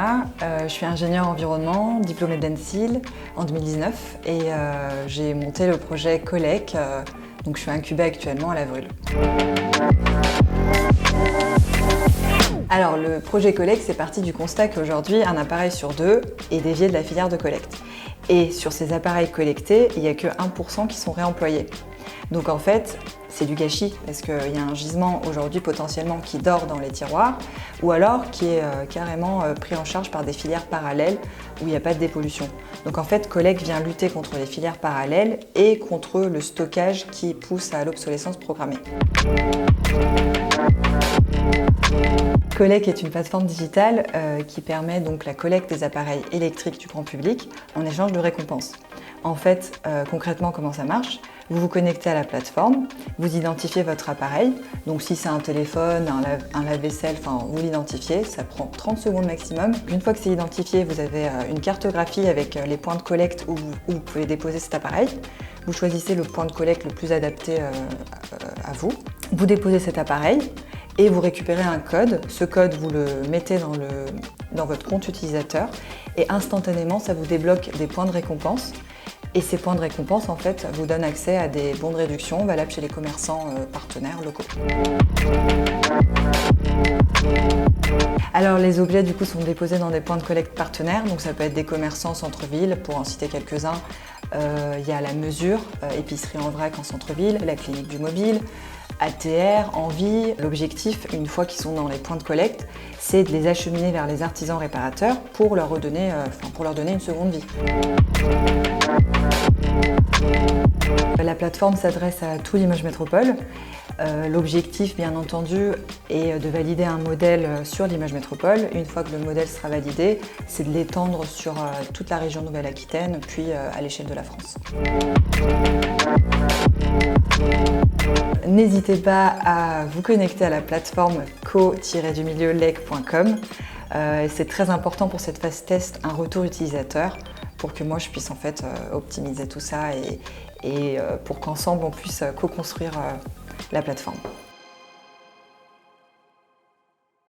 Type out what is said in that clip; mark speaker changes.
Speaker 1: Anna, je suis ingénieure environnement, diplômée d'ENSIL en 2019 et j'ai monté le projet Colec, donc je suis incubée actuellement à La Vrule. Alors le projet Colec, c'est parti du constat qu'aujourd'hui un appareil sur deux est dévié de la filière de collecte. Et sur ces appareils collectés, il n'y a que 1% qui sont réemployés. Donc en fait, c'est du gâchis parce qu'il y a un gisement aujourd'hui potentiellement qui dort dans les tiroirs ou alors qui est carrément pris en charge par des filières parallèles où il n'y a pas de dépollution. Donc en fait, Colec vient lutter contre les filières parallèles et contre le stockage qui pousse à l'obsolescence programmée. Colec est une plateforme digitale qui permet donc la collecte des appareils électriques du grand public en échange de récompenses. En fait, concrètement, comment ça marche ? Vous vous connectez à la plateforme, vous identifiez votre appareil. Donc si c'est un téléphone, un lave-vaisselle, vous l'identifiez, ça prend 30 secondes maximum. Une fois que c'est identifié, vous avez une cartographie avec les points de collecte où vous pouvez déposer cet appareil. Vous choisissez le point de collecte le plus adapté à vous. Vous déposez cet appareil et vous récupérez un code. Ce code, vous le mettez dans votre compte utilisateur et instantanément, ça vous débloque des points de récompense. Et ces points de récompense, en fait, vous donnent accès à des bons de réduction valables chez les commerçants partenaires locaux. Alors les objets du coup sont déposés dans des points de collecte partenaires, donc ça peut être des commerçants centre-ville, pour en citer quelques-uns. Il y a La Mesure, épicerie en vrac en centre-ville, la clinique du mobile, ATR, Envie. L'objectif, une fois qu'ils sont dans les points de collecte, c'est de les acheminer vers les artisans réparateurs pour leur donner une seconde vie. La plateforme s'adresse à tout Limoges Métropole. L'objectif, bien entendu, est de valider un modèle sur Limoges Métropole. Une fois que le modèle sera validé, c'est de l'étendre sur toute la région Nouvelle-Aquitaine, puis à l'échelle de la France. N'hésitez pas à vous connecter à la plateforme co-leg.com. C'est très important pour cette phase test, un retour utilisateur, pour que moi je puisse en fait optimiser tout ça et pour qu'ensemble on puisse co-construire la plateforme.